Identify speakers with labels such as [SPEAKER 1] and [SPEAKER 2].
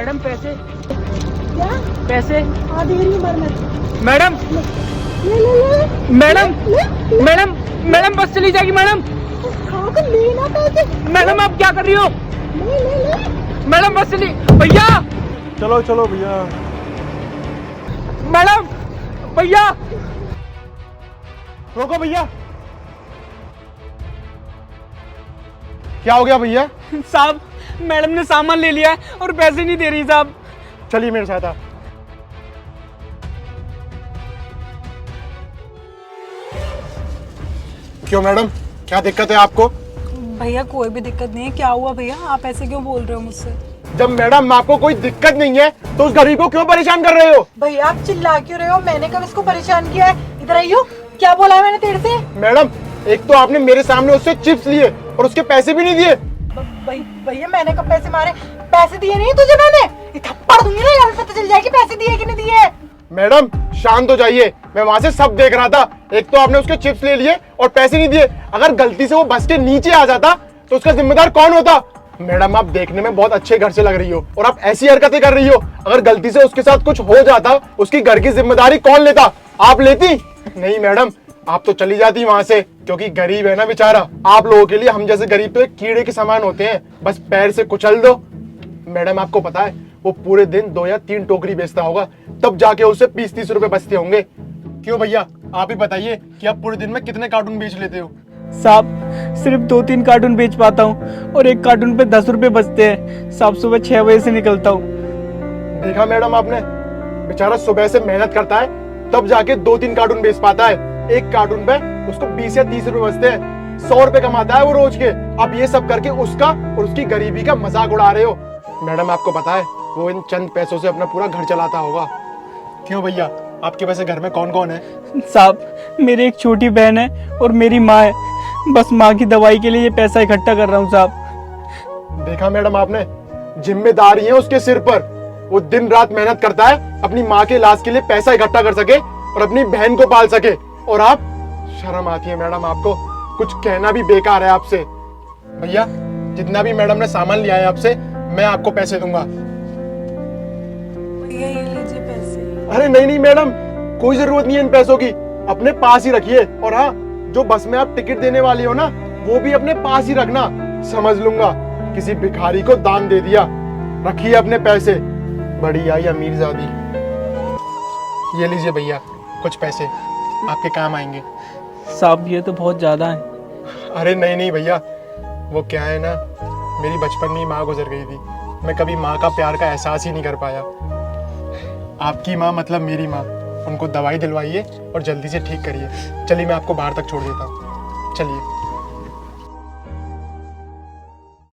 [SPEAKER 1] Madam पैसे,
[SPEAKER 2] क्या?
[SPEAKER 1] पैसे।
[SPEAKER 2] हाँ दे रही हूँ मरना।
[SPEAKER 1] मैडम
[SPEAKER 2] ले ले ले
[SPEAKER 1] मैडम
[SPEAKER 2] ले।
[SPEAKER 1] मैडम मैडम बस चली जाएगी मैडम।
[SPEAKER 2] हाँ तो लेना पैसे।
[SPEAKER 1] मैडम आप क्या कर रही हो?
[SPEAKER 2] ले ले ले।
[SPEAKER 1] मैडम बस चली। भैया
[SPEAKER 3] चलो चलो भैया।
[SPEAKER 1] मैडम, भैया
[SPEAKER 3] रोको भैया। क्या हो गया भैया?
[SPEAKER 1] साहब, मैडम ने सामान ले लिया है और पैसे नहीं दे रही साहब।
[SPEAKER 3] चलिए मेरे साथ आप। क्यों मैडम, क्या दिक्कत है आपको?
[SPEAKER 2] भैया कोई भी दिक्कत नहीं है। क्या हुआ भैया, आप ऐसे क्यों बोल रहे हो मुझसे?
[SPEAKER 3] जब मैडम आपको कोई दिक्कत नहीं है तो उस गरीब को क्यों परेशान कर रहे हो?
[SPEAKER 2] भैया आप चिल्ला क्यों रहे हो? मैंने कब इसको परेशान किया है? इधर आइयो। क्या बोला है मैंने तेरे से?
[SPEAKER 3] मैडम, एक तो आपने मेरे सामने उससे चिप्स लिए और उसके पैसे भी नहीं दिए।
[SPEAKER 2] भैया मैंने कब पैसे मारे? पैसे दिए नहीं तुझे मैंने? ये थप्पड़ दूंगी ना, यहाँ से पता चल जाएगी पैसे दिए कि नहीं दिए।
[SPEAKER 3] मैडम शांत हो जाइए, मैं वहां से सब देख रहा था। एक तो आपने उसके चिप्स ले लिए और पैसे नहीं दिए। अगर गलती से वो बस के नीचे आ जाता तो उसका जिम्मेदार कौन होता? मैडम आप देखने में बहुत अच्छे घर से लग रही हो और आप ऐसी हरकतें कर रही हो। अगर गलती से उसके साथ कुछ हो जाता, उसकी घर की जिम्मेदारी कौन लेता? आप लेती? नहीं मैडम, आप तो चली जाती वहां से, क्योंकि गरीब है ना बेचारा। आप लोगों के लिए हम जैसे गरीब तो एक कीड़े के समान होते हैं, बस पैर से कुचल दो। मैडम आपको पता है वो पूरे दिन 2 या 3 टोकरी बेचता होगा, तब जाके उसे 20-30 रुपए बचते होंगे। क्यों भैया, आप ही बताइए कि आप पूरे दिन में कितने कार्टून बेच लेते हो?
[SPEAKER 1] साहब, सिर्फ 2-3 कार्टून बेच पाता हूँ और एक कार्टून पे 10 रुपए बचते हैं। साहब सुबह 6 बजे से निकलता हूँ।
[SPEAKER 3] देखा मैडम आपने, बेचारा सुबह से मेहनत करता है तब जाके 2-3 कार्टून बेच पाता है। एक कार्टून पे उसको 20 या 30 रुपए बचते हैं। 100 रुपए कमाता है वो रोज के। आप ये सब करके उसका और उसकी गरीबी का मजाक उड़ा रहे हो। मैडम आपको पता है वो इन चंद पैसों से अपना पूरा घर चलाता होगा। क्यों भैया, आपके वैसे घर में कौन कौन है?
[SPEAKER 1] साहब, मेरी एक छोटी बहन है और मेरी माँ है। बस माँ की दवाई के लिए ये पैसा इकट्ठा कर रहा हूँ साहब।
[SPEAKER 3] देखा मैडम आपने, जिम्मेदारी है उसके सिर पर। वो दिन रात मेहनत करता है अपनी माँ के इलाज के लिए पैसा इकट्ठा कर सके और अपनी बहन को पाल सके, और आप, शर्म आती है मैडम आपको? कुछ कहना भी बेकार है आपसे। भैया जितना भी मैडम ने सामान लिया है आपसे, मैं आपको पैसे दूंगा।
[SPEAKER 2] भैया ये लीजिए पैसे।
[SPEAKER 3] अरे नहीं नहीं मैडम, कोई जरूरत नहीं है इन पैसों की, अपने पास ही रखिए। और हाँ, जो बस में आप टिकट देने वाली हो ना, वो भी अपने पास ही रखना। समझ लूंगा किसी भिखारी को दान दे दिया। रखिए अपने पैसे। बड़ी आई अमीरजादी। ये लीजिए भैया कुछ पैसे, आपके काम आएंगे।
[SPEAKER 1] साहब ये तो बहुत ज्यादा है।
[SPEAKER 3] अरे नहीं नहीं भैया, वो क्या है ना, मेरी बचपन में ही माँ गुजर गई थी। मैं कभी माँ का प्यार का एहसास ही नहीं कर पाया। आपकी माँ मतलब मेरी माँ। उनको दवाई दिलवाइए और जल्दी से ठीक करिए। चलिए मैं आपको बाहर तक छोड़ देता हूँ। चलिए।